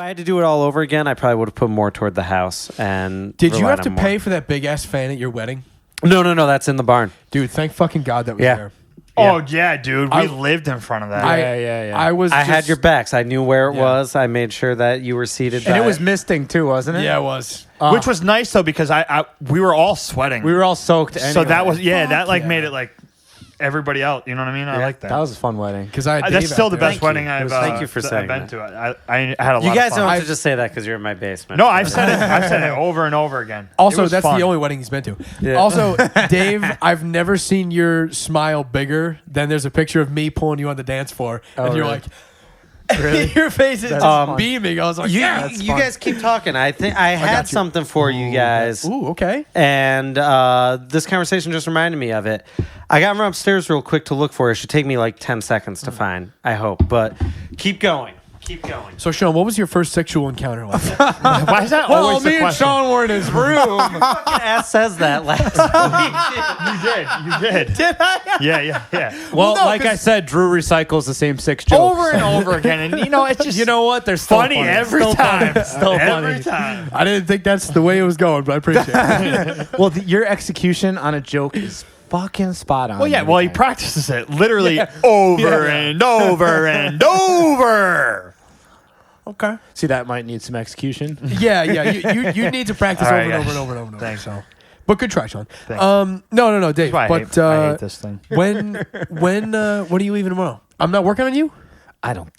I had to do it all over again, I probably would have put more toward the house. And did you have to pay for that big ass fan at your wedding? No. That's in the barn. Dude, thank fucking God that was there. Oh yeah, dude, we lived in front of that. Yeah. I had your backs. I knew where it was. I made sure that you were seated. And it was misting too, wasn't it? Yeah, it was. Which was nice though because we were all sweating. We were all soaked. Anyway. So that was made it like everybody out. You know what I mean? I like that. That was a fun wedding. Because that's still the best wedding I've Thank you for saying been that. to. I had a lot. You guys of fun. don't have to just say that because you're in my basement. No, I've said it over and over again. Also, It was that's fun. the only wedding he's been to. Yeah. Also, Dave, I've never seen your smile bigger than there's a picture of me pulling you on the dance floor, and you're really? like, your face is just beaming. I was like, You that's fun. guys keep talking. I think I had something for you guys. Ooh, okay. And this conversation just reminded me of it. I got run upstairs real quick to look for it. It should take me like 10 seconds to find, I hope. But keep going. Keep going. So, Sean, what was your first sexual encounter like? Why is that always the me and question? Sean were in his room. Ass says that last You did. Did I? Yeah. Well, no, like I said, Drew recycles the same 6 jokes. Over and over again, and it's just You know what? They're still funny every Still time. funny. Still Every funny. time. I didn't think that's the way it was going, but I appreciate it. Well, your execution on a joke is fucking spot on. Well, yeah. Well, he practices it literally over and over and over. Okay. See, that might need some execution. Yeah. You need to practice All over right, and guys. over and over. Thanks. So. But good try, Sean. Thanks. No, Dave. That's why But I hate this thing. when are you leaving tomorrow? I'm not working on you. I don't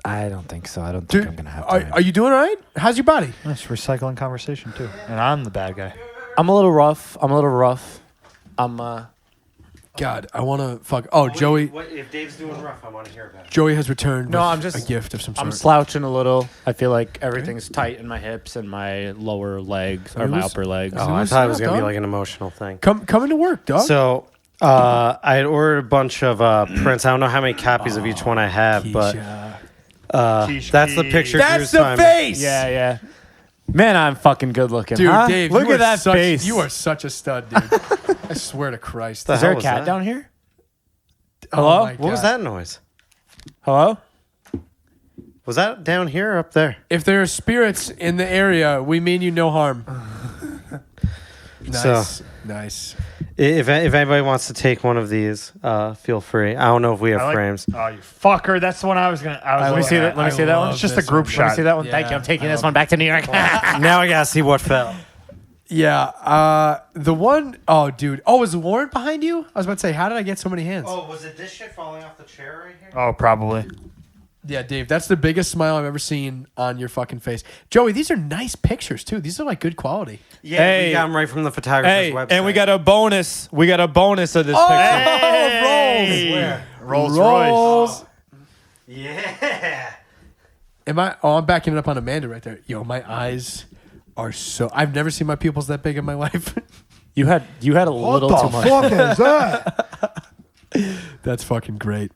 think so. I don't think I'm gonna have time. Are you doing all right? How's your body? Nice recycling conversation too, and I'm the bad guy. I'm a little rough. God, I want to fuck. Oh, Joey. If Dave's doing rough, I want to hear about it. Joey has returned. No, with I'm just a gift of some sort. I'm slouching a little. I feel like everything's tight in my hips and my lower legs or my upper legs. Oh, I thought it was going to be dog. like an emotional thing. Come into work, dog. So I had ordered a bunch of prints. I don't know how many copies of each one I have, but Keisha. that's the picture. That's Drew's the time. face. Yeah. Man, I'm fucking good looking. Dude, huh? Dave, look you at are that such, face. You are such a stud, dude. I swear to Christ. The Is there hell a was cat that? down here? Oh Hello? my What was God. that noise? Hello? Was that down here or up there? If there are spirits in the area, we mean you no harm. Nice. Nice. If anybody wants to take one of these, feel free. I don't know if we have frames. Oh, you fucker! That's the one I was gonna. Let me see that. Let me see that one. It's just a group Let shot. me see that one. Thank you. I'm taking this one back to New York. Now I gotta see what fell. Yeah. The one oh dude. Oh, is the warrant behind you? I was about to say, how did I get so many hands? Oh, was it this shit falling off the chair right here? Oh, probably. Yeah, Dave, that's the biggest smile I've ever seen on your fucking face. Joey, these are nice pictures too. These are like good quality. Yeah, Hey. we got them right from the photographer's website. and we got a bonus. We got a bonus of this picture. Hey! Rolls Royce. Yeah. I'm backing it up on Amanda right there. Yo, my eyes are so I've never seen my pupils that big in my life. You had a little too much. fuck is that? That's fucking great.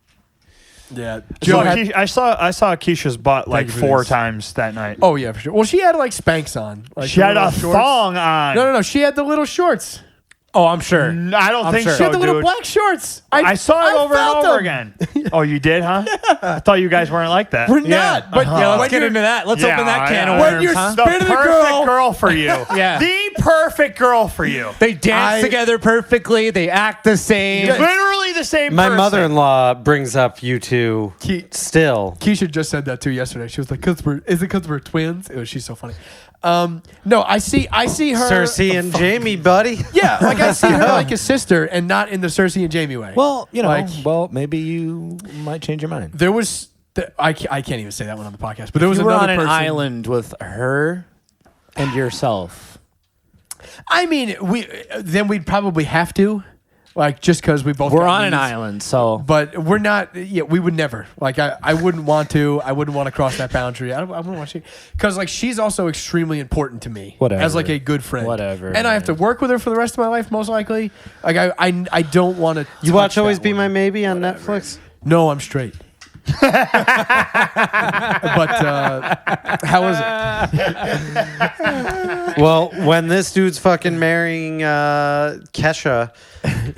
Yeah. So Joe I saw Keisha's butt like you for 4 this. times that night. Oh yeah, for sure. Well, she had like Spanx on. Like she the had a little shorts. thong on. No. She had the little shorts. Oh, I'm sure. I don't think sure. She had so, the little dude. black shorts. I saw it over and felt over them. again. Oh, you did, huh? I thought you guys weren't like that. We're not. But Yeah, let's when get you're- into that. Let's Yeah, open that can yeah. of When worms. you're huh? The Spin of the perfect girl. for you. Yeah. The perfect girl for you. They dance together perfectly. They act the same. Literally the same My person. mother-in-law brings up you two still. Keisha just said that too yesterday. She was like, is it because we're twins? She's so funny. No, I see her. Cersei and Jamie, buddy. Yeah, like I see her like a sister and not in the Cersei and Jamie way. Well, you know, Like- maybe you might change your mind. there was, I can't even say that one on the podcast, but there was You were another on an person. island with her and yourself. I mean, we'd probably have to, like, just because we both We're got on an knees. island, so But we're not. Yeah, we would never. Like, I wouldn't want to. I wouldn't want to cross that boundary. I wouldn't want to. Because like she's also extremely important to me. Whatever. As like a good friend. Whatever, And I have to work with her for the rest of my life, most likely. Like I don't want to. You watch Always Be My Maybe on Netflix? No, I'm straight. But how was it? Well, when this dude's fucking marrying Kesha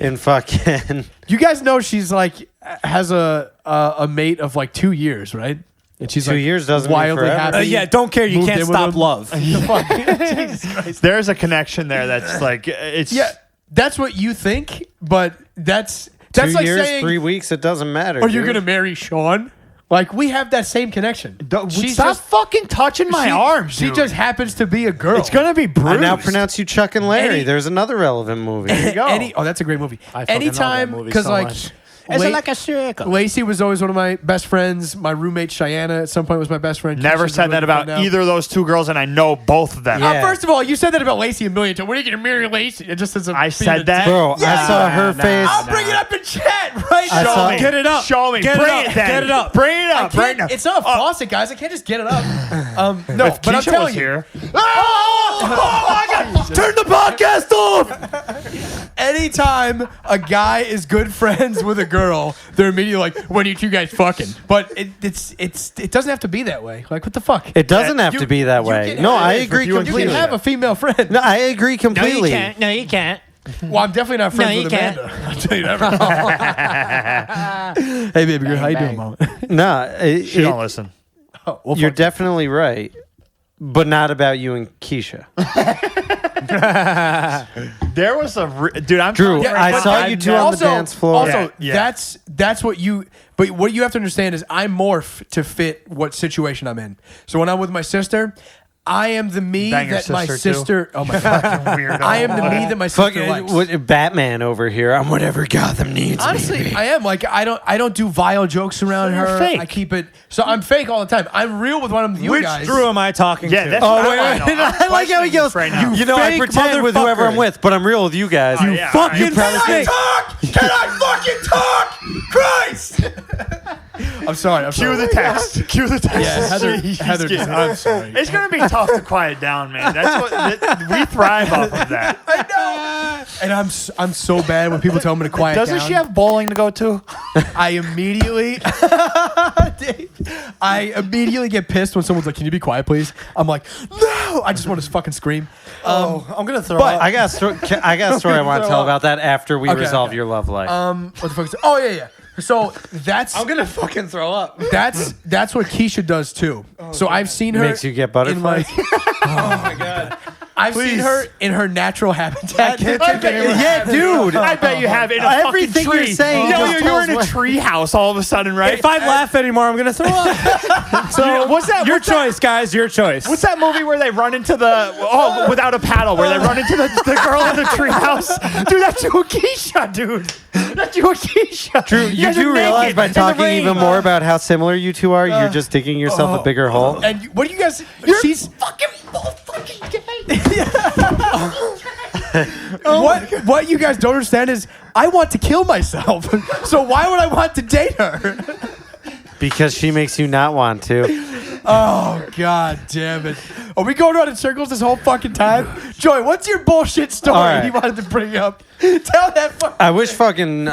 in fucking... You guys know she's like has a mate of like 2 years, right? And she's 2 years doesn't mean wildly forever. happy. Yeah, don't care. You Moved can't in with stop him. love. Jesus Christ. There's a connection there that's like it's Yeah, that's what you think, but that's 2 like years, saying, 3 weeks, it doesn't matter. are you dude. going to marry Sean? Like, we have that same connection. She's Stop just fucking touching my arms. She dude. just happens to be a girl. It's gonna be bruised. I now pronounce you Chuck and Larry. Any- There's another relevant movie. There you go. Oh, that's a great movie. I fucking love Anytime, that movie because so like, much. La- a circle? Lacey was always one of my best friends. My roommate Cheyenne at some point was my best friend. Never Keisha's said really that about good now. either of those two girls, and I know both of them. Yeah. First of all, you said that about Lacey a million times. When are you going to marry Lacey? It just as a I said that. Bro, I saw her Nah, face. I'll bring it up in chat right I now. saw- me. Get it up. Show me. Get it Bring up. it then. Get it up. Bring it up. Can't- Bring it up. It's not a faucet, guys. I can't just get it up. No, If but I'm Keisha telling was you. here. Oh my God. Turn the podcast off. Anytime a guy is good friends with a girl, they're immediately like, "When are you two guys fucking?" But it doesn't have to be that way. Like, what the fuck? It doesn't have You- to be that you way. can No, have I it agree you and You completely. can have a female friend. No, I agree completely. No, you can't. Well, I'm definitely not friends No, you with can't. Amanda. I'll tell you that. Hey, baby girl, how you doing, mom? No, She don't listen. you're definitely right, but not about you and Keisha. There was dude. I'm Drew, telling I right saw now, you I've two never- on the dance floor. Also, Yeah. that's what you. But what you have to understand is I morph to fit what situation I'm in. So when I'm with my sister, I am the me Bang your that my sister, too? sister. Oh my god, Weirdo. I am the me that my sister Fucking likes. what, Batman over here. I'm whatever Gotham needs. Honestly, I am like I don't do vile jokes around you're her. fake. I keep it. So I'm fake all the time. I'm real with one of you Which guys. Drew am I talking Yeah, to? that's Oh, what wait, I wait, wanna know. I like how he goes, Right now. you know, I fake pretend with whoever I'm motherfucker. with, but I'm real with you guys. Oh, You yeah, fucking alright. probably Can I think. talk? Can I fucking talk? Christ! I'm sorry. I'm Cue sorry. the text. Cue the text. Yeah, Heather. He's Heather. getting- I'm sorry. It's gonna be tough to quiet down, man. That's what we thrive off of that. I know. And I'm so bad when people tell me to quiet Doesn't down. she have bowling to go to? I immediately get pissed when someone's like, "Can you be quiet, please?" I'm like, "No!" I just want to fucking scream. I'm gonna throw but up. I got a story I want to tell about that after we Okay, resolve okay. your love life. What the fuck is it? Oh yeah. So that's gonna fucking throw up. that's what Keisha does too. So I've seen her Makes you get in butterflies. like, oh my god. I've seen her in her natural habitat. Yeah, dude. I bet you have in a Everything fucking tree. you're saying No, just you're in a tells tree house all of a sudden, right? If I laugh anymore, I'm gonna throw up. So what's that? Your choice, guys. Your choice. What's that movie where they run into without a paddle, where they run into the girl in the treehouse? Dude, that's you and Keisha, dude. That's you and Keisha. Drew, you guys are do realize naked by in the talking rain. even more about how similar you two are, you're just digging yourself a bigger hole. And what do you guys? She's fucking gay. What you guys don't understand is I want to kill myself. So why would I want to date her? Because she makes you not want to. Oh god damn it! Are we going around in circles this whole fucking time? Joy, what's your bullshit story All right. you wanted to bring up? Tell that fucking. I wish fucking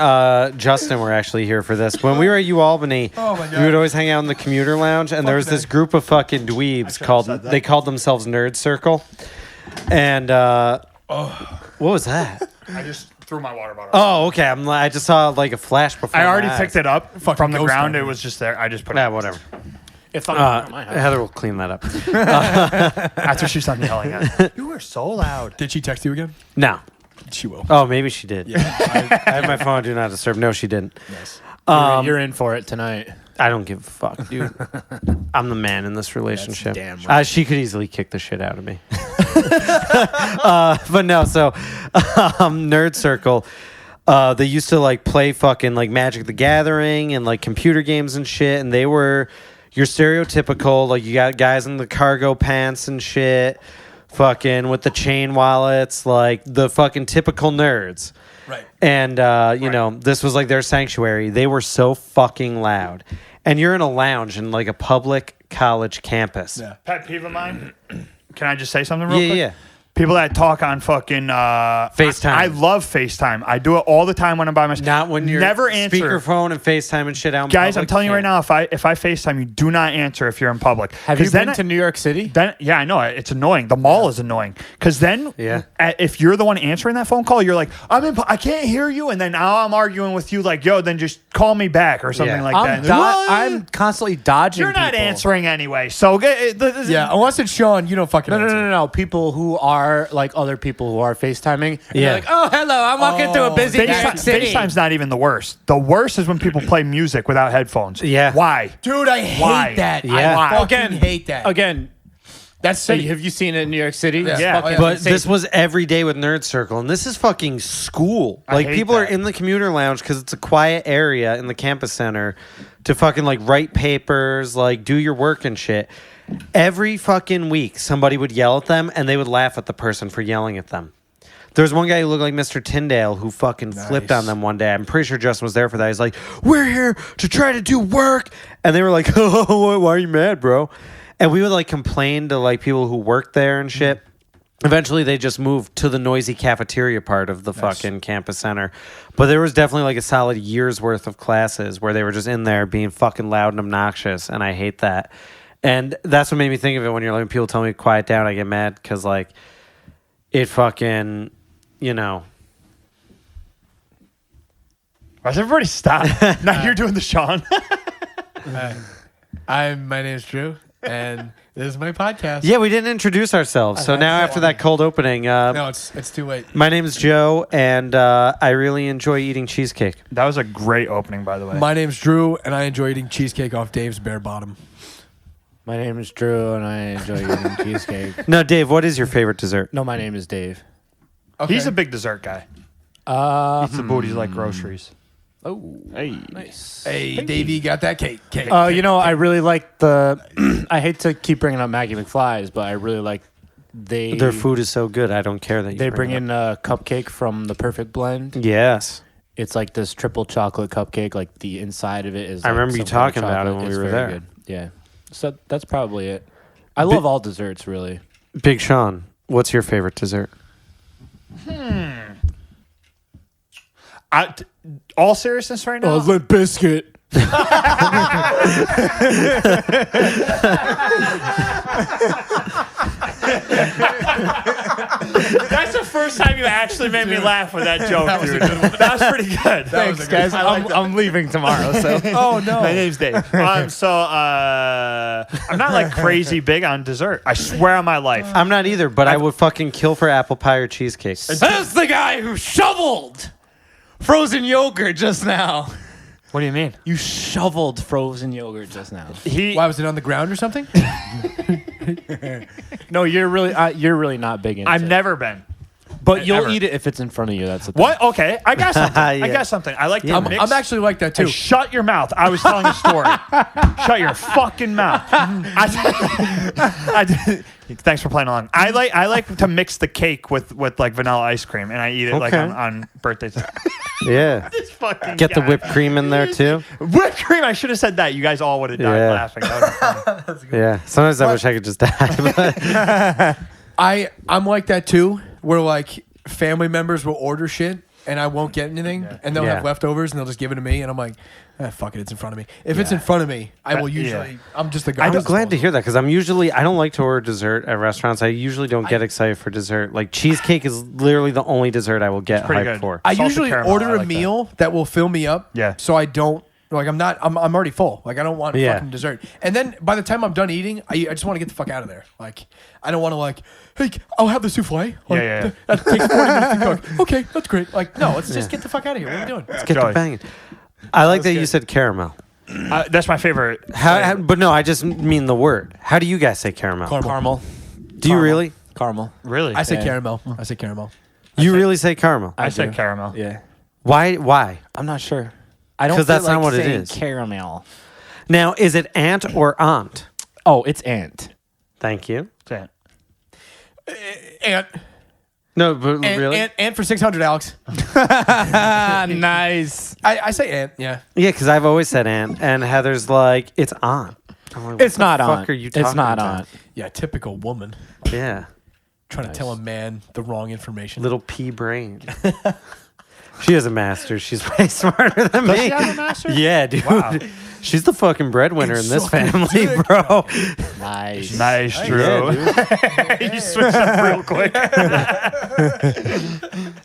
Justin were actually here for this. When we were at UAlbany, Oh my God. we would always hang out in the commuter lounge, and there was this group of fucking dweebs they called themselves Nerd Circle. And what was that? I just threw my water bottle. Oh, okay. I just saw like a flash before. I already my eyes. picked it up from the ghost ground. hunter. It was just there. I just put Yeah, it. whatever. If I'm my house. Heather will clean that up. After she stopped yelling at it. You were so loud. Did she text you again? No. She will. Oh, maybe she did. I have my phone on Do Not Disturb. No, she didn't. You're in for it tonight. I don't give a fuck, dude. I'm the man in this relationship. damn right. She could easily kick the shit out of me. But no, so Nerd Circle, they used to like play fucking like Magic the Gathering and like computer games and shit, and they were your stereotypical, like you got guys in the cargo pants and shit, fucking with the chain wallets, like the fucking typical nerds. Right. And, you know, this was like their sanctuary. They were so fucking loud. And you're in a lounge in like a public college campus. Yeah. Pet peeve of mine. Can I just say something real quick? Yeah. People that talk on fucking FaceTime. I love FaceTime. I do it all the time when I'm by myself. Not when you're never answer. speakerphone and FaceTime and shit out in Guys, public, I'm telling you right can't. now, if I FaceTime, you do not answer if you're in public. Have you 'Cause been then to New York City? Then yeah, I know it's annoying. The mall is annoying because then if you're the one answering that phone call, you're like, I can't hear you, and then now I'm arguing with you like, yo, then just call me back or something like that. I'm constantly dodging. You're not people. answering anyway, so Yeah, unless it's Sean, you don't fucking answer. No. People who are like other people who are FaceTiming. And Yeah. they're like, oh, hello, I'm walking through a busy New York City. FaceTime's not even the worst. The worst is when people play music without headphones. Yeah. Why? Dude, I hate Why? that. Yeah. I fucking Again, hate that. Again, That's so silly. have you seen it in New York City? Yeah. It's Yeah. fucking But insane. this was every day with Nerd Circle, and this is fucking school. Like, hate people are that. in the commuter lounge because it's a quiet area in the campus center to fucking, like, write papers, like, do your work and shit. Every fucking week, somebody would yell at them, and they would laugh at the person for yelling at them. There was one guy who looked like Mr. Tyndale who fucking flipped on them one day. I'm pretty sure Justin was there for that. He's like, we're here to try to do work. And they were like, oh, why are you mad, bro? And we would like complain to like people who worked there and shit. Eventually, they just moved to the noisy cafeteria part of the fucking campus center. But there was definitely like a solid year's worth of classes where they were just in there being fucking loud and obnoxious. And I hate that. And that's what made me think of it when you're like, people tell me to quiet down, I get mad because like it fucking, you know. Why does everybody stop? Now you're doing the Sean. My name's Drew, and this is my podcast. Yeah, we didn't introduce ourselves. So now after that cold opening, No, it's too late. my name is Joe, and I really enjoy eating cheesecake. That was a great opening, by the way. My name's Drew, and I enjoy eating cheesecake off Dave's bare bottom. My name is Drew, and I enjoy eating cheesecake. No, Dave, what is your favorite dessert? No, my name is Dave. Okay. He's a big dessert guy. Eats the booties like groceries. Oh, Hey. nice. Hey, Davey got that cake. You know, I really like the. I hate to keep bringing up Maggie McFly's, but I really like Their food is so good. I don't care that you They bring bring in a cupcake from the Perfect Blend. Yes. It's like this triple chocolate cupcake. Like the inside of it is. I like remember you some white talking about it chocolate. when we It's were very there. Good. Yeah. So that's probably it. I love all desserts, really. Big Sean, what's your favorite dessert? All seriousness right now? Limp Biscuit. That's the first time you actually made me laugh with that joke, dude. That was pretty good. Thanks, guys. I'm leaving tomorrow, so. Oh no. My name's Dave. I'm not like crazy big on dessert. I swear on my life. I'm not either, but I would fucking kill for apple pie or cheesecake. That's the guy who shoveled frozen yogurt just now. What do you mean? You shoveled frozen yogurt just now. Why was it on the ground or something? No, you're really not big into I've it. never been. But you'll Ever. eat it if it's in front of you. That's the thing. What? Okay, I got something. I Yeah. got something. I like to mix. I'm actually like that too. Hey, shut your mouth. I was telling a story. Shut your fucking mouth. Thanks for playing along. I like to mix the cake with like vanilla ice cream, and I eat it like Okay. on birthdays. Yeah. This fucking Get the guy. whipped cream in there too. Whipped cream. I should have said that. You guys all would have died Yeah. laughing. That would've been funny. Yeah. Sometimes I wish I could just die. But I'm like that too, where like family members will order shit and I won't get anything, and they'll Yeah. have leftovers and they'll just give it to me, and I'm like, fuck it, it's in front of me. If it's in front of me, I will usually. I'm just the guy. I'm glad to hear that because I don't like to order dessert at restaurants. I usually don't get excited for dessert. Like cheesecake is literally the only dessert I will get pretty hyped good. for. I Salted usually caramel, order I a like that. meal that will fill me up. Yeah. So I don't. Like I'm already full. Like I don't want Yeah. fucking dessert. And then by the time I'm done eating, I just want to get the fuck out of there. Like I don't want to like, hey, I'll have the souffle. Like, Yeah. That takes 40 minutes to cook. Okay, that's great. Like no, let's just get the fuck out of here. What are we doing? Get Joey. the banging. I like that you said caramel. That's my favorite. But no, I just mean the word. How do you guys say caramel? Caramel. Do you really? Caramel. Really? I say Yeah. caramel. I say caramel. You really say caramel? I said do. caramel. Yeah. Why? I'm not sure. I don't 'Cause that's feel not like what it saying is. Caramel. Now, is it aunt or aunt? Oh, it's ant. Thank you. Say it. And No, but really? and for 600, Alex. Nice. I say and. Yeah. Yeah, because I've always said aunt, and Heather's like, it's aunt. I'm like, what It's the not fuck aunt. Are you It's talking not about? aunt. Yeah. Typical woman. Yeah. Trying to tell a man the wrong information. Little pea brain. She has a master. She's way smarter than me. Does she have a master? Yeah, dude. Wow. She's the fucking breadwinner in this sucking family, dick. bro. Nice. Nice, Drew. Yeah, You switched up real quick.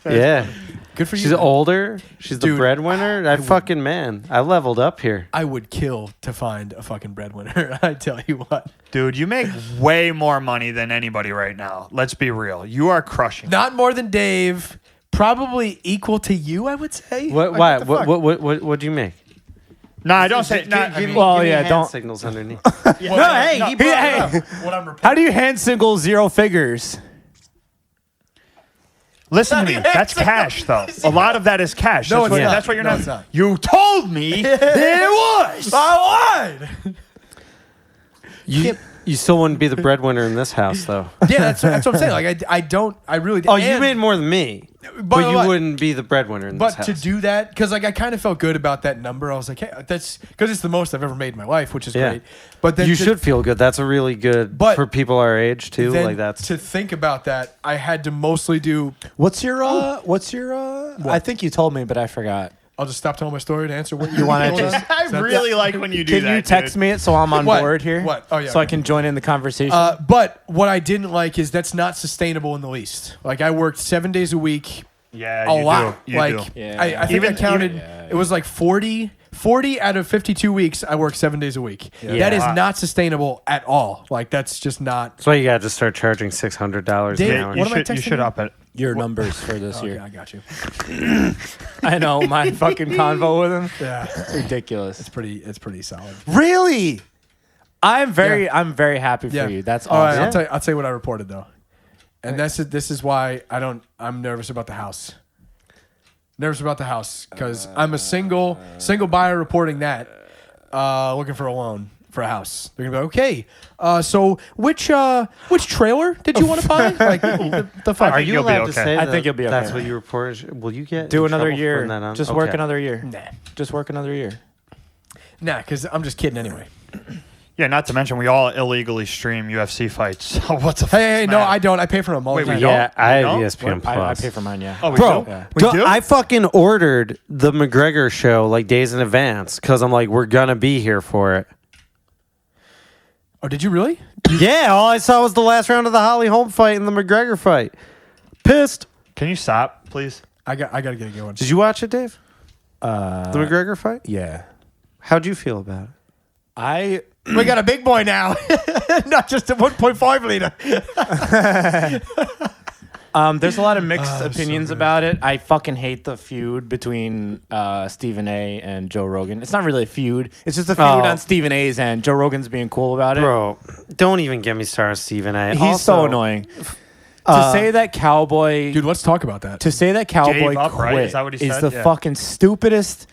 yeah. Good for you. She's older. She's the Dude, breadwinner. I fucking man. I leveled up here. I would kill to find a fucking breadwinner. I tell you what. Dude, you make way more money than anybody right now. Let's be real. You are crushing. Not more than Dave. Probably equal to you, I would say. What? Like, Why? the fuck? What do you make? No, I don't say. Give- No, give I me- mean, Well, give me yeah, hand don't- signals underneath. Well, hey, he brought it up. What I'm reporting. How do you hand single 0 figures? listen to me. That's cash, though. A lot of that is cash. No, that's it's not. That's what you're No, not. it's not. You told me there was. I lied. You still wouldn't be the breadwinner in this house, though. Yeah, that's what I'm saying. Like I really. Oh, you and- made more than me, but But you what? wouldn't be the breadwinner in this But house. to do that, because like I kind of felt good about that number. I was like, hey, that's because it's the most I've ever made in my life, which is Yeah. great. But then you to- should feel good. That's a really good But for people our age too. then Like that's to think about that. I had to mostly do. What's your I think you told me, but I forgot. I'll just stop telling my story to answer what You wanna going just- on. I really like when you do Can that. you text me it so I'm on What? board here? What? Oh, yeah, So I okay. can join in the conversation. But what I didn't like is that's not sustainable in the least. Like I worked 7 days a week, Yeah, a you lot. do. You like do. Yeah. I think Even- I counted. even- It was like 40 out of 52 weeks. I worked 7 days a week. Yeah. That is Wow. not sustainable at all. Like that's just not. that's why you got to start charging $600 an Dave, hour. You What am I should. You texting should you? up it. Your numbers for this Okay, year. I got you. I know my fucking convo with him. Yeah, Ridiculous. it's pretty solid. Really? I'm very happy for Yeah. you. That's All right, awesome. I'll tell you what I reported though, and this is why I'm nervous about the house. Nervous about the house because I'm a single buyer reporting that, looking for a loan for a house. They're gonna be like, okay. So which trailer did you want to buy? Like the fuck? Are you you'll be allowed to okay. say I that think you'll be That's okay. what you reported. Will you get Do in another trouble year. from that on? Just Okay. work another year. Nah, Just work another year. nah, because I'm just kidding anyway. Yeah, not to mention we all illegally stream UFC fights. So what the? Hey, no, man? I don't. I pay for them all Wait, the we time. don't? Yeah, I have don't? ESPN I Plus. pay for mine, yeah. Oh, we Bro, do? Yeah. We do? I fucking ordered the McGregor show like days in advance because I'm like, we're gonna be here for it. Oh, did you really? Yeah, all I saw was the last round of the Holly Holm fight and the McGregor fight. Pissed. Can you stop, please? I got to get a good one. Did you watch it, Dave? The McGregor fight? Yeah. How'd you feel about it? We got a big boy now, not just a 1.5 liter. There's a lot of mixed so opinions good. about it. I fucking hate the feud between Stephen A. and Joe Rogan. It's not really a feud. It's just a feud Oh. on Stephen A.'s end. Joe Rogan's being cool about it. Bro, don't even get me started, Stephen A. He's Also, so annoying. To say that Cowboy... Dude, let's talk about that. To say that Cowboy Gave up, quit right? Is that what he said? the Yeah. fucking stupidest...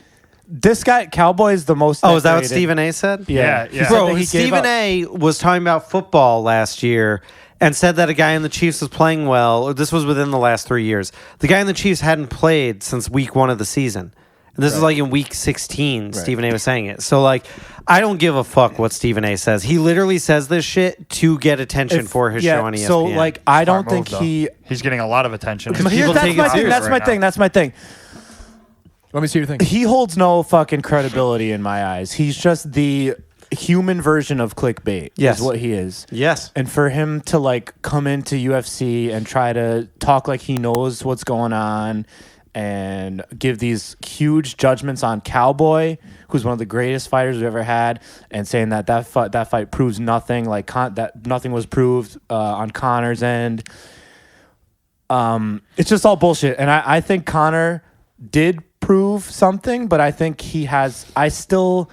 This guy, Cowboy, is the most... Oh, is that what decorated- Stephen A. said? Yeah, He yeah. said Bro, that he gave Stephen up. A. was talking about football last year and said that a guy in the Chiefs was playing well. Or this was within the last 3 years. The guy in the Chiefs hadn't played since week 1 of the season. And this is like in week 16, Stephen A. was saying it. So, like, I don't give a fuck what Stephen A. says. He literally says this shit to get attention for his show on E ESPN. So, like, I don't Smart think move, though. he... He's getting a lot of attention. Because Here's, people that's take my it thing. serious That's my right thing. now. That's my thing. Let me see your thing. He holds no fucking credibility in my eyes. He's just the human version of clickbait. Yes. Is what he is. Yes. And for him to like come into UFC and try to talk like he knows what's going on and give these huge judgments on Cowboy, who's one of the greatest fighters we've ever had, and saying that fight proves nothing, like that nothing was proved on Conor's end. It's just all bullshit. And I think Conor did prove something, but I think he has. I still.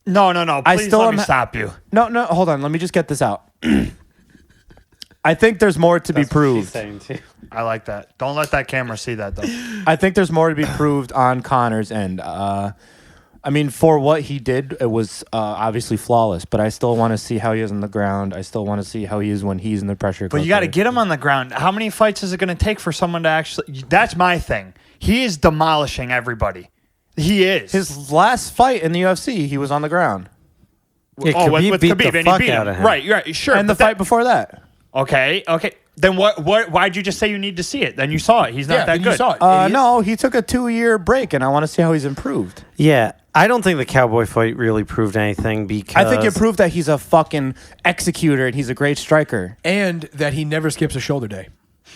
No. I Please still let am- me stop you. No, hold on. Let me just get this out. I think there's more to be proved. I like that. Don't let that camera see that, though. I think there's more to be proved on Conor's end. I mean, for what he did, it was obviously flawless, but I still want to see how he is on the ground. I still want to see how he is when he's in the pressure cooker. But you got to get him on the ground. How many fights is it going to take for someone to actually... That's my thing. He is demolishing everybody. He is. His last fight in the UFC, he was on the ground. Yeah, with Khabib beat Khabib, the and fuck he beat out him. of him. Right, sure. And the but that- fight before that. Okay. Then what? Why'd you just say you need to see it? Then you saw it. He's not that then good. You saw it. Idiot. No, he took a 2-year break, and I want to see how he's improved. Yeah, I don't think the Cowboy fight really proved anything because I think it proved that he's a fucking executor and he's a great striker. And that he never skips a shoulder day.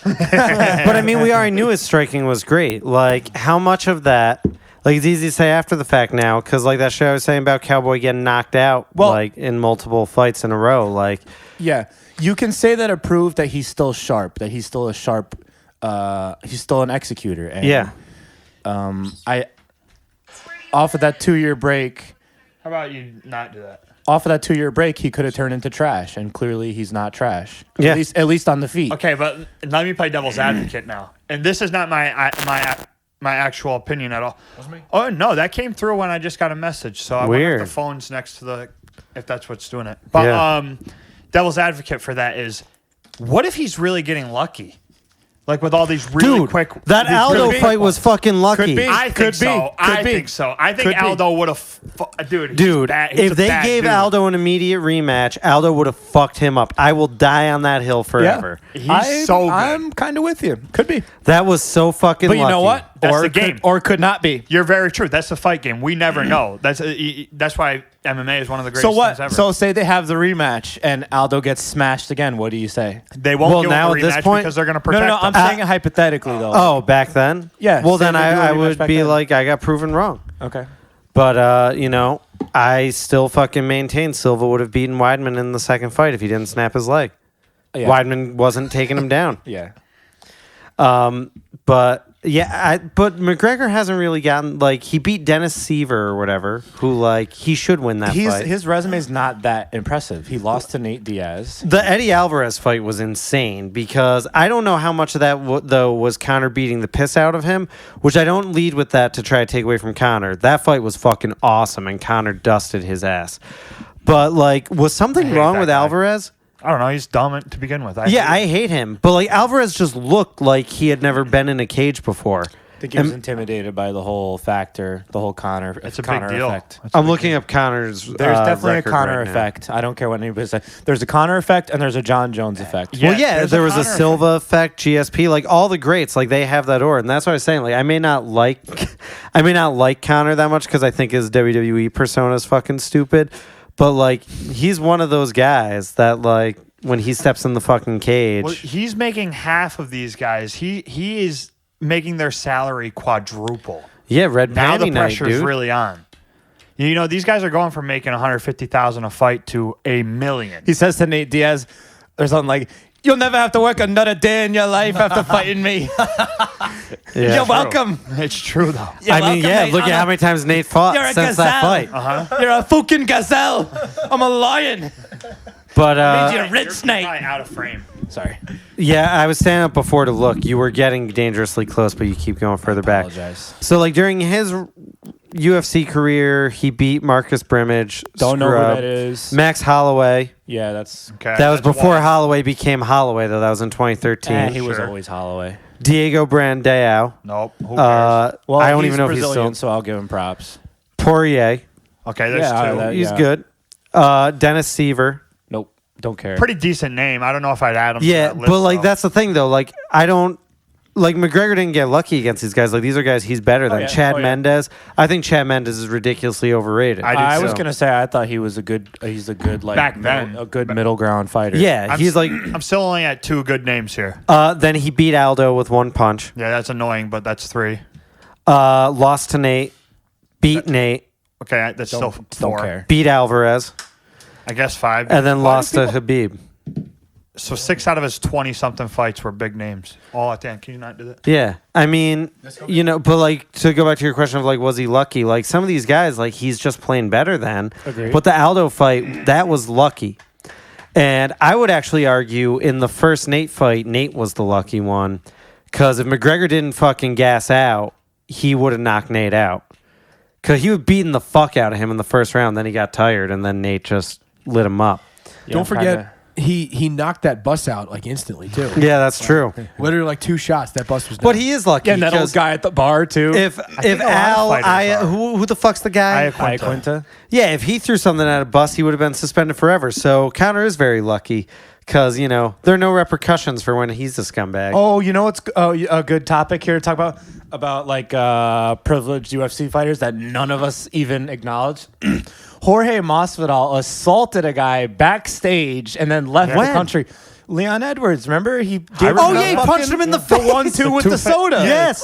But I mean, we already knew his striking was great. Like, how much of that? Like, it's easy to say after the fact now because, like, that show I was saying about Cowboy getting knocked out, like in multiple fights in a row. Like, yeah, you can say that it proved that he's still sharp, that he's still a sharp, he's still an executor. And, yeah, off of that 2-year break. How about you not do that? Off of that 2-year break, he could have turned into trash, and clearly he's not trash. Yeah. At least on the feet. Okay, but let me play devil's advocate now. And this is not my actual opinion at all. Oh no, that came through when I just got a message. So I wonder Weird. if the phone's next to the, if that's what's doing it. But Yeah. Devil's advocate for that is, what if he's really getting lucky? Like with all these really dude, quick. that these Aldo really fight was fucking lucky. Could be. I think Could so. be. I Could be. think so. I think Could be. Aldo would have. Dude, Dude, he's if a they bad gave dude. Aldo an immediate rematch, Aldo would have fucked him up. I will die on that hill forever. He's so good. I'm kind of with you. Could be. That was so fucking But you know lucky. what? That's or the game. Could not be. You're very true. That's the fight game. We never know. That's why MMA is one of the greatest So what? things ever. So say they have the rematch and Aldo gets smashed again. What do you say? they won't Well, give now him a at this rematch point- because they're going to No, protect no, him. I'm saying it hypothetically though. Oh, back then? Yeah, Well, say then they do a I rematch would back be then. like, I got proven wrong. Okay. But, you know, I still fucking maintain Silva would have beaten Weidman in the second fight if he didn't snap his leg. Yeah. Weidman wasn't taking him down. Yeah. But but McGregor hasn't really gotten like he beat Dennis Seaver or whatever, who like he should win that fight. His resume is not that impressive. He lost to Nate Diaz. The Eddie Alvarez fight was insane because I don't know how much of that though was Conor beating the piss out of him, which I don't lead with that to try to take away from Conor. That fight was fucking awesome and Conor dusted his ass. But like, was something wrong that with guy. Alvarez? I don't know. He's dumb to begin with. I hate him. But like Alvarez just looked like he had never been in a cage before. I think he was intimidated by the whole factor, the whole Conor. It's a Conor big deal. effect. It's a I'm big looking up Conor's. There's definitely a record Conor right now. effect. I don't care what anybody says. There's a Conor effect and there's a John Jones effect. Yeah, Well, yeah, there's there a was a Conor Silva effect, GSP, like all the greats, like they have that aura, and that's what I was saying. Like, I may not like Conor that much because I think his WWE persona is fucking stupid, but like he's one of those guys that like when he steps in the fucking cage, Well, he's making half of these guys. He is making their salary quadruple. yeah, red Now panty the night, pressure is dude. really on. You know, these guys are going from making $150,000 a fight to $1 million. He says to Nate Diaz, there's something like, "You'll never have to work another day in your life after fighting me. Yeah. You're welcome. It's true though. You're I mean, welcome, yeah, mate. look at how many times Nate fought You're a since that gazelle. fight. You're a fucking gazelle. I'm a lion. But You're a red snake." Probably out of frame. Sorry. yeah, I was standing up before to look. You were getting dangerously close, but you keep going further back. Apologize. So, like during his UFC career, he beat Marcus Brimage. Don't know who Scrub, that is. Max Holloway. Yeah, that's. Okay, That was that's before why. Holloway became Holloway, though. That was in 2013. And he was Sure. always Holloway. Diego Brandao. Nope. Who cares? Well, I don't he's even know if he's Brazilian, still. so I'll give him props. Poirier. Okay, there's yeah, two. that- He's yeah. good. Dennis Seaver. Nope, don't care. Pretty decent name. I don't know if I'd add him. Yeah, to that list, but like though. that's the thing, though. Like I don't. Like McGregor didn't get lucky against these guys. Like these are guys he's better than. yeah. Chad Oh, yeah. Mendez. I think Chad Mendez is ridiculously overrated. I do was too. gonna say I thought he was he's a good like Back then. a good middle ground fighter. Yeah, he's like. I'm still only at two good names here. Then he beat Aldo with one punch. Yeah, that's annoying, but that's three. Lost to Nate. Beat Nate. Okay, that's don't, still don't four. care. Beat Alvarez. I guess five. And then lost to Habib. So 6 out of his 20-something fights were big names. All at the end. Can you not do that? Yeah. I mean, you know, but like to go back to your question of like, was he lucky? Like some of these guys, like he's just playing better than. Agreed. But the Aldo fight, that was lucky. And I would actually argue in the first Nate fight, Nate was the lucky one. Because if McGregor didn't fucking gas out, he would have knocked Nate out. Because he was beating the fuck out of him in the first round. Then he got tired, and then Nate just lit him up. Yeah, Don't forget, kinda. he knocked that bus out like instantly too. Yeah, that's true. Literally like 2 shots. That bus was done. But he is lucky. Yeah, and that old because guy at the bar too. If think a lot of Al, fighters are. who the fuck's the guy? Iaquinta. Iaquinta. Yeah, if he threw something at a bus, he would have been suspended forever. So Conor is very lucky because there are no repercussions for when he's a scumbag. Oh, you know what's a good topic here to talk about like privileged UFC fighters that none of us even acknowledge. Jorge Masvidal assaulted a guy backstage and then left the country. Leon Edwards, remember he gave he punched him in the face. The 1-2 with the soda. Yes.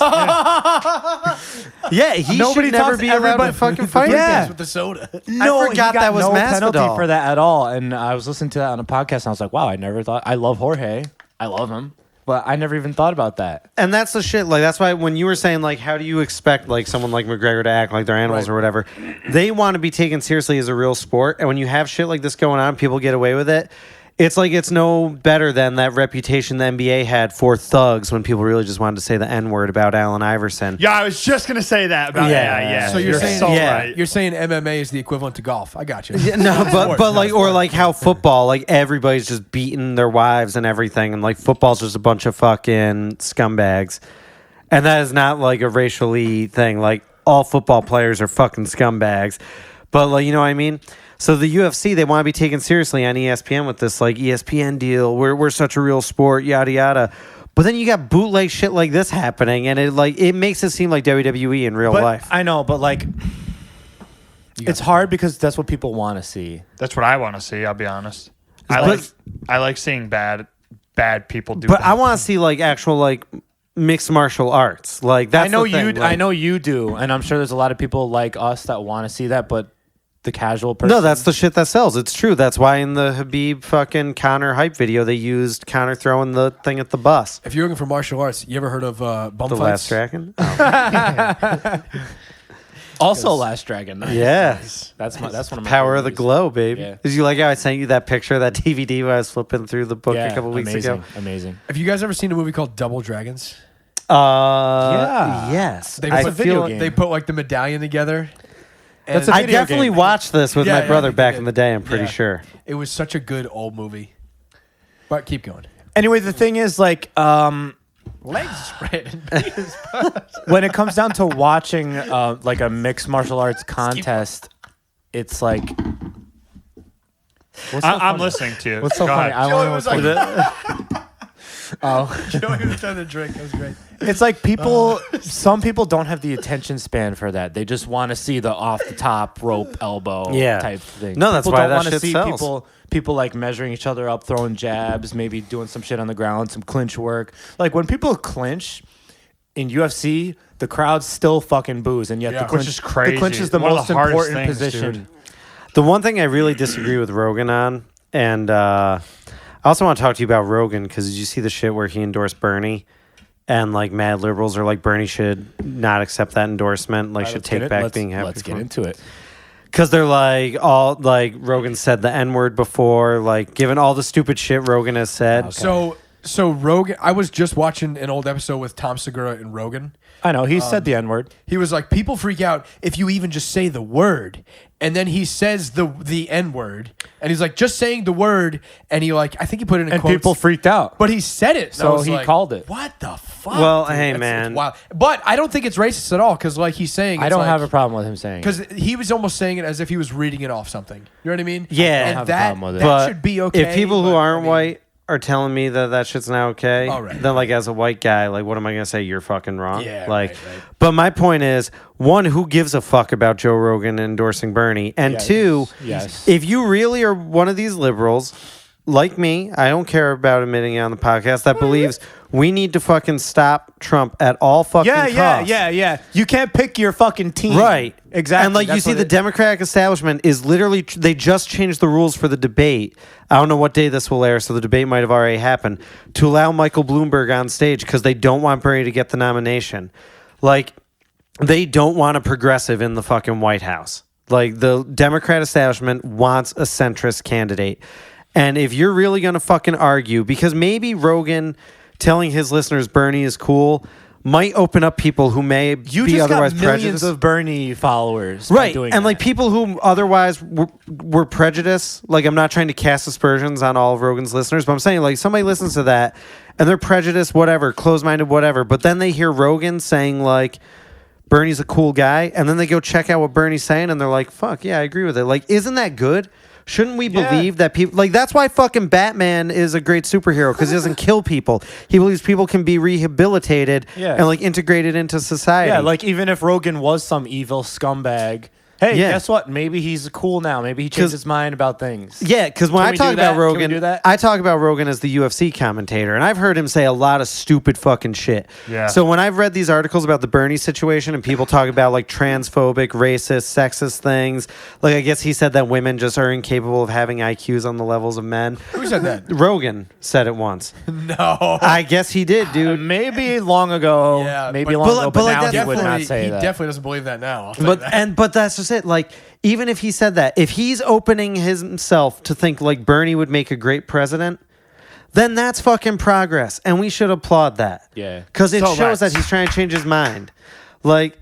Yeah, he Nobody should never talks be to allowed to everybody- fucking fight Yeah. again. with the soda. No, I forgot he got that was no penalty Masvidal. for that at all. And I was listening to that on a podcast, and I was like, "Wow, I never thought." I love Jorge, I love him, but I never even thought about that. And that's the shit. Like, that's why when you were saying, like, how do you expect, like, someone like McGregor to act like they're animals or whatever? They want to be taken seriously as a real sport. And when you have shit like this going on, people get away with it. It's like it's no better than that reputation the NBA had for thugs when people really just wanted to say the N-word about Allen Iverson. Yeah, I was just gonna say that. About yeah. So you're saying right. you're saying MMA is the equivalent to golf. I got you. Yeah, no, but like, or like how football, like everybody's just beating their wives and everything, and like football's just a bunch of fucking scumbags, and that is not like a racially thing. Like all football players are fucking scumbags, but like, you know what I mean? So the UFC, they want to be taken seriously on ESPN with this like ESPN deal. We're such a real sport, yada yada. But then you got bootleg shit like this happening, and it makes it seem like WWE in real life. I know, but like, it's hard because that's what people want to see. That's what I want to see. I'll be honest. I like seeing bad people do. But bad I want to see like actual like mixed martial arts. Like that's I know the thing. you. Like, I know you do, and I'm sure there's a lot of people like us that want to see that, but the casual person. No, that's the shit that sells. It's true. That's why in the Habib fucking Conor hype video, they used Conor throwing the thing at the bus. If you're looking for martial arts, you ever heard of bum The fights? Last Dragon? Oh. also Last Dragon. Nice. Yeah. That's one of my Power of the movies. Glow, baby. Yeah. Is you like how I sent you that picture of that DVD when I was flipping through the book Yeah, a couple weeks amazing, ago? amazing. Have you guys ever seen a movie called Double Dragons? Yeah. Yes. They I put, feel game. they put like the medallion together. That's And a I video definitely game. watched this with Yeah, my yeah, brother I think back you in did. the day, I'm pretty Yeah. sure. It was such a good old movie. But keep going. Anyway, the thing is, like, Legs spread. when it comes down to watching like a mixed martial arts contest, it's like. What's so I'm funny? listening to you. What's so Go funny? ahead. I want to know what's funny. Oh, Joey was trying to drink. That was great. it's like people. Some people don't have the attention span for that. They just want to see the off the top rope elbow Yeah. type thing. No, that's people why don't that wanna shit see sells. people like measuring each other up, throwing jabs, maybe doing some shit on the ground, some clinch work. Like when people clinch in UFC, the crowd still fucking boos, and yet Yeah. the clinch Which is crazy. The clinch is the One of most the hardest important things, position. dude. The one thing I really disagree with Rogan on, and I also want to talk to you about Rogan because did you see the shit where he endorsed Bernie? And like mad liberals are like, Bernie should not accept that endorsement, like should take back being happy. Let's get into it. Because they're like, all like Rogan said the N-word before, like given all the stupid shit Rogan has said. So Rogan, I was just watching an old episode with Tom Segura and Rogan. I know he said the N-word. He was like, people freak out if you even just say the word. And then he says the N-word. And he's like, just saying the word. And he like, I think he put it in And quotes. people freaked out. But he said it. So I was he like, called it. What the fuck? Well, dude? hey, It's man. wild. But I don't think it's racist at all because like he's saying I don't have a problem with him saying it. because he was almost saying it as if he was reading it off something. You know what I mean? Yeah. I don't And have a that, problem with it. that But should be okay. if people who but, aren't I mean, white are telling me that shit's not okay, All right. then like as a white guy, like what am I gonna say? You're fucking wrong. Yeah, like, right. but my point is, one, who gives a fuck about Joe Rogan endorsing Bernie, and Yes. two, Yes. if you really are one of these liberals like me, I don't care about admitting it on the podcast, that believes we need to fucking stop Trump at all fucking costs. Yeah. You can't pick your fucking team. Right. Exactly. And like you That's see, what the it- Democratic establishment is literally, they just changed the rules for the debate. I don't know what day this will air, so the debate might have already happened, to allow Michael Bloomberg on stage because they don't want Bernie to get the nomination. Like, they don't want a progressive in the fucking White House. Like, the Democrat establishment wants a centrist candidate. And if you're really going to fucking argue, because maybe Rogan telling his listeners Bernie is cool might open up people who may You be just otherwise got millions prejudiced. of Bernie followers. by Right. doing And like that. people who otherwise were prejudiced. Like, I'm not trying to cast aspersions on all of Rogan's listeners, but I'm saying like somebody listens to that and they're prejudiced, whatever, closed-minded, whatever. But then they hear Rogan saying like, Bernie's a cool guy. And then they go check out what Bernie's saying and they're like, fuck, yeah, I agree with it. Like, isn't that good Shouldn't we believe that people like that's why fucking Batman is a great superhero because he doesn't kill people. He believes people can be rehabilitated and like integrated into society. Yeah, like even if Rogan was some evil scumbag, hey, guess what? Maybe he's cool now. Maybe he changed his mind about things. Yeah, because when I talk about Rogan, do that? I talk about Rogan as the UFC commentator, and I've heard him say a lot of stupid fucking shit. Yeah. So when I've read these articles about the Bernie situation and people talk about like transphobic, racist, sexist things, like I guess he said that women just are incapable of having IQs on the levels of men. Who said that? Rogan said it once. No. I guess he did, dude. Maybe long ago. Yeah, maybe but- long ago, but but like now that's he would not He say that. definitely doesn't believe that now. I'll tell you that. But that's just it. Like, even if he said that, if he's opening himself to think like Bernie would make a great president, then that's fucking progress, and we should applaud that. Yeah. because it So shows that he's trying to change his mind. Like,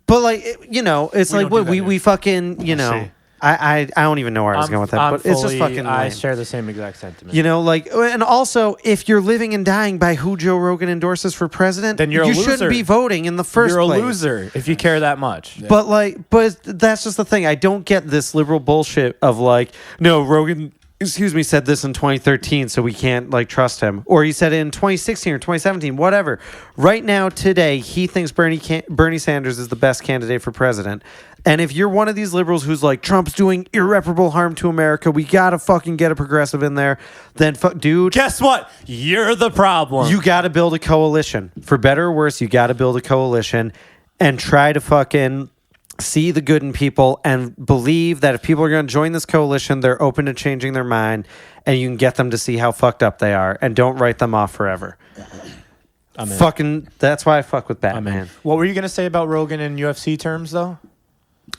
but like you know, it's We like don't do what that we here. we fucking you know. see. I don't even know where I was going with that, but it's just fucking I lame. share the same exact sentiment. You know, like, and also, if you're living and dying by who Joe Rogan endorses for president, Then you're a you loser. shouldn't be voting in the first You're a place. loser if you care that much. But that's just the thing. I don't get this liberal bullshit of like, no, Rogan, said this in 2013, so we can't like trust him. Or he said it in 2016 or 2017, whatever. Right now, today, he thinks Bernie Sanders is the best candidate for president. And if you're one of these liberals who's like, Trump's doing irreparable harm to America, we gotta fucking get a progressive in there, then dude. Guess what? You're the problem. You got to build a coalition. For better or worse, you got to build a coalition and try to fucking see the good in people and believe that if people are going to join this coalition, they're open to changing their mind and you can get them to see how fucked up they are and don't write them off forever. Fucking, that's why I fuck with Batman. What were you going to say about Rogan in UFC terms, though?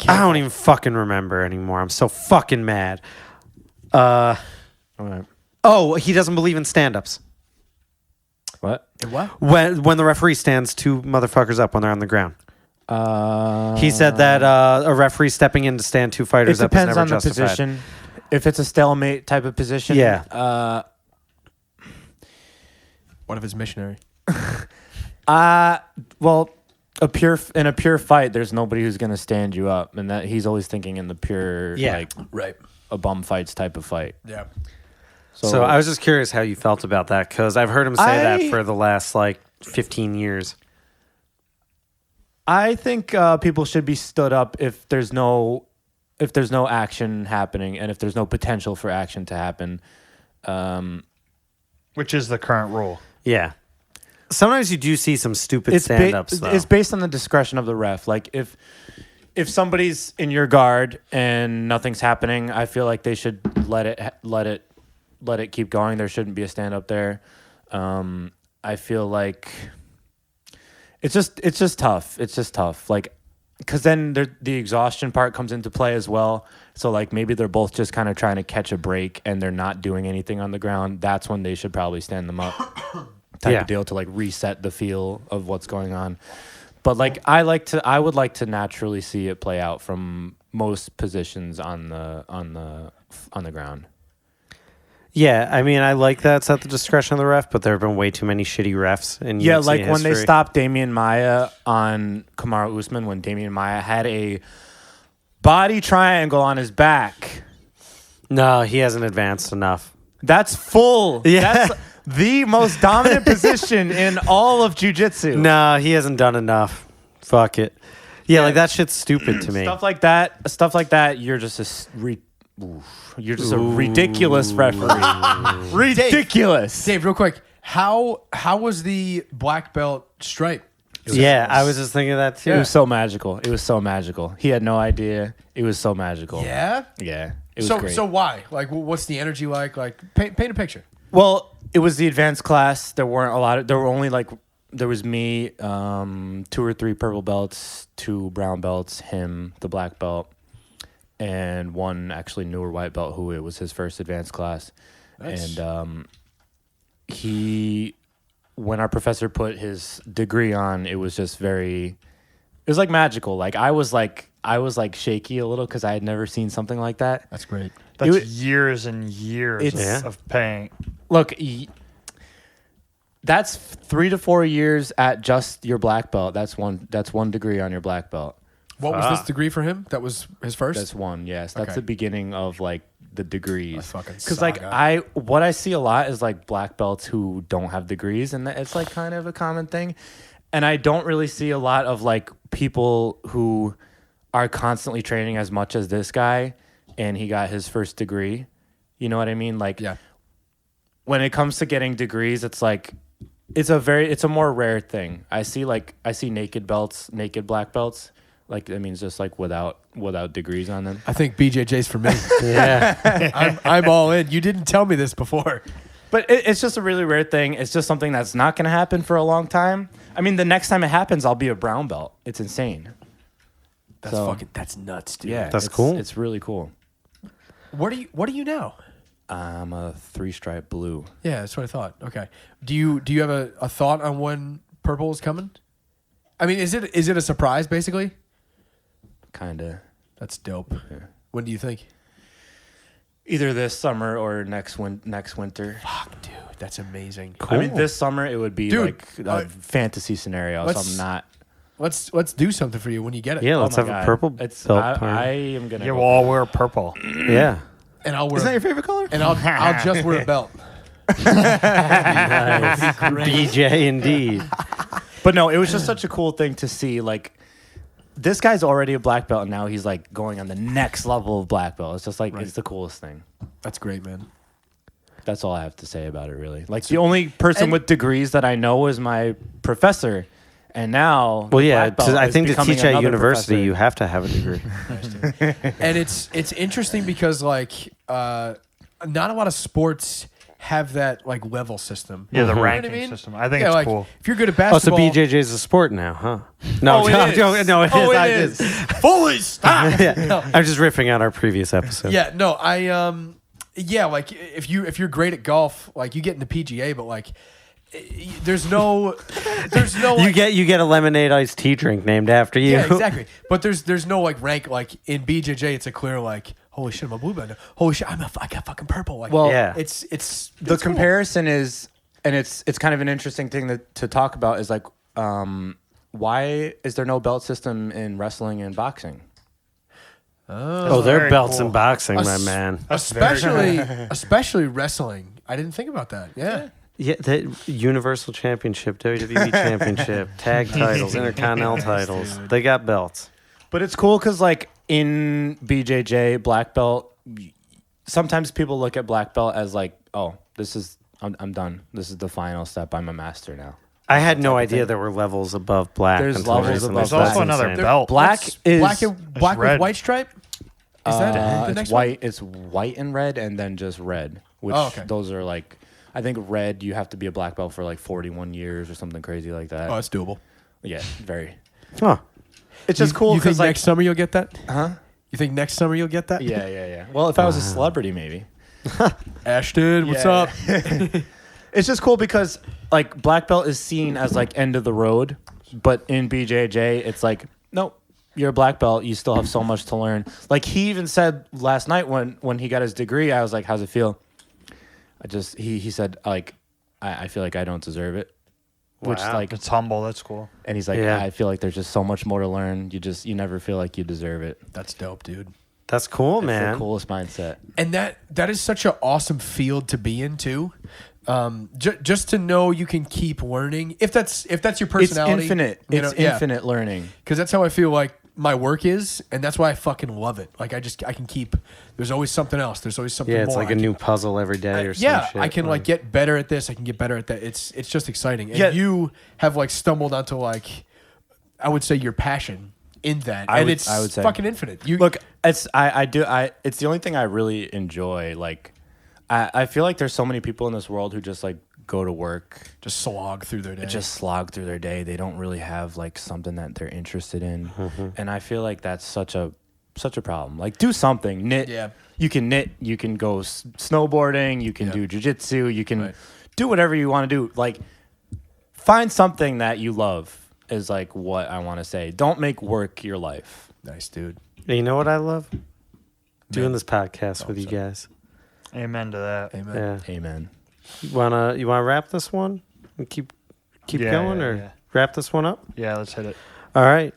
I don't even fucking remember anymore. I'm so fucking mad. All right. Oh, he doesn't believe in stand-ups. What? What? When the referee stands two motherfuckers up when they're on the ground. He said that a referee stepping in to stand two It fighters up is depends never on the justified. position. If it's a stalemate type of position, Yeah. What if it's missionary? Well, in a pure fight, there's nobody who's gonna stand you up, and that he's always thinking in the pure like Right. a bum fights type of fight. Yeah. So I was just curious how you felt about that because I've heard him say that I- for the last like 15 years. I think people should be stood up if there's no action happening and if there's no potential for action to happen. Which is the current rule. Yeah. Sometimes you do see some stupid stand-ups, though. It's based on the discretion of the ref. Like if somebody's in your guard and nothing's happening, I feel like they should let it keep going. There shouldn't be a stand up there. I feel like it's just tough. It's just tough. Like because then the exhaustion part comes into play as well. So like maybe they're both just kind of trying to catch a break and they're not doing anything on the ground. That's when they should probably stand them up. Type of deal to like reset the feel of what's going on. But like I would like to naturally see it play out from most positions on the ground. Yeah, I mean, I like that it's at the discretion of the ref, but there have been way too many shitty refs in Yeah, UFC like when they history. stopped Damian Maia on Kamaru Usman, when Damian Maia had a body triangle on his back. No, he hasn't advanced enough. That's full. Yeah. That's the most dominant position in all of jiu-jitsu. No, he hasn't done enough. Fuck it. Yeah, like that shit's stupid to me. Stuff like that. You're just a ridiculous referee. Ridiculous. Dave, real quick, how was the black belt stripe? Yeah, I was just thinking of that too. It was so magical. It was so magical. He had no idea. It was so magical. Yeah. Yeah. It was So great. so why? Like, what's the energy like? Like, paint a picture. Well, it was the advanced class. There weren't a lot of. There were only like. There was me, 2 or 3 purple belts, 2 brown belts, him, the black belt, and 1 actually newer white belt who it was his first advanced class. Nice. And when our professor put his degree on, it was just it was like magical. Like I was shaky a little because I had never seen something like that. That's great. That's years and years Yeah. of paying. Look, that's 3 to 4 years at just your black belt. That's one degree on your black belt. What was this degree for him? That was his first? That's one, yes. That's Okay. the beginning of like the degrees. fucking Because like saga. what I see a lot is like black belts who don't have degrees, and it's like kind of a common thing. And I don't really see a lot of like people who are constantly training as much as this guy, and he got his first degree. You know what I mean? Like, when it comes to getting degrees, it's like it's a more rare thing. I see naked black belts. Like, that means just like without degrees on them. I think BJJ's for me. Yeah. I'm all in. You didn't tell me this before. But it's just a really rare thing. It's just something that's not going to happen for a long time. I mean, the next time it happens, I'll be a brown belt. It's insane. That's nuts, dude. Yeah, That's cool. It's really cool. What are you now? I'm a 3-stripe blue. Yeah, that's what I thought. Okay. Do you have a thought on when purple is coming? I mean, is it a surprise basically? Kinda. That's dope. Yeah. When do you think? Either this summer or next winter. Fuck, dude, that's amazing. I mean, this summer it would be Dude, like a fantasy scenario. So I'm not. Let's do something for you when you get it. Yeah, Oh let's my have God. a purple It's belt I party. am gonna. Yeah, go we'll all for wear purple. Yeah. And I'll wear. Is that your favorite color? And I'll just wear a belt. Nice. BJ indeed. But no, it was just such a cool thing to see. Like, this guy's already a black belt, and now he's like going on the next level of black belt. It's just like it's the coolest thing. That's great, man. That's all I have to say about it, really. Like, the only person with degrees that I know is my professor, and now Well, yeah. black belt I is think to becoming teach at another university, professor. you have to have a degree. And it's interesting because like not a lot of sports have that like level system. Yeah, the You know what ranking system. I think Yeah, it's like, cool. if you're good at Oh, so basketball, BJJ's a sport now, huh? No, Oh, it is. no, it is. Oh, it I is. just- fully stop. Yeah. I'm just riffing on our previous episode. Yeah, no, yeah, like if you're great at golf, like you get into PGA, but like there's no You get a lemonade iced tea drink named after you. yeah, exactly. But there's no like rank like in BJJ. It's a clear like holy shit, I'm a blue belt. now. Holy shit, I got fucking purple. Like Well, Yeah. it's the cool. comparison is, and it's kind of an interesting thing to talk about, is like, why is there no belt system in wrestling and boxing? Oh, they're very belts cool. in boxing, my Es- man. especially wrestling. I didn't think about that. Yeah. Yeah, the Universal Championship, WWE Championship, tag titles, Intercontinental titles. They got belts. But it's cool because, like, in BJJ, black belt, sometimes people look at black belt as like, oh, I'm done. This is the final step. I'm a master now. I had no idea there were levels above black. There's until levels recently. above There's also That's another insane. belt. Black is black with red. white stripe. Is that the it's next white. It's white and red, and then just red. Which Oh, okay. those are like, I think red. You have to be a black belt for like 41 years or something crazy like that. one? Oh, it's doable. Yeah, very. Huh. It's just cool You think because like, next summer you'll get that? huh? You think next summer you'll get that? Yeah. Well, if I was a celebrity, maybe. Ashton, what's Yeah. up? It's just cool because like black belt is seen as like end of the road, but in BJJ it's like, nope, you're a black belt. You still have so much to learn. Like he even said last night when he got his degree, I was like, how's it feel? He said like, I feel like I don't deserve it. Which Wow. like, It's humble. That's cool. and he's like, Yeah. I feel like there's just so much more to learn. You never feel like you deserve it. That's dope, dude. That's cool, It's man. the coolest mindset. And that is such an awesome field to be in too. Just to know you can keep learning if that's your personality. It's infinite. you know, It's infinite learning. Because that's how I feel like my work is, and that's why I fucking love it. Like I can keep. There's always something else. There's always something. Yeah, it's more. like a new puzzle every day or Yeah, some shit. I can like get better at this. I can get better at that. It's just exciting. And Yeah. you have like stumbled onto like, I would say your passion in that, I and would- it's I would say. fucking infinite. You Look, it's it's the only thing I really enjoy. Like, I feel like there's so many people in this world who just like go to work, just slog through their day. just slog through their day. They don't really have like something that they're interested in, and I feel like that's such a problem. Like, do something. Knit. Yeah. You can knit. You can go snowboarding. You can do jujitsu. You can Right. do whatever you want to do. Like, find something that you love. Is like what I want to say. Don't make work your life. nice, dude. You know what I love? Doing this podcast with you guys. Amen to that. Amen. Yeah. Amen. You wanna wrap this one and keep Yeah, going, yeah, or yeah. wrap this one up? Yeah, let's hit it. All right.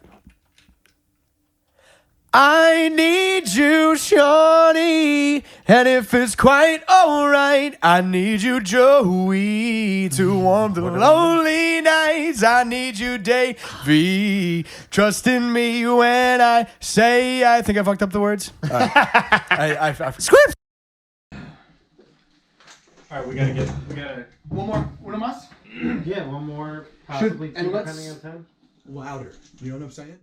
I need you, shorty. Davey. And if it's quite alright, I need you, Joey, to warm the lonely nights. I need you, Davey. Trust in me when I say. I think I fucked up the words. I script. All right, we gotta one more. Yeah, one more, possibly two, and let's- depending on time. Louder. You know what I'm saying?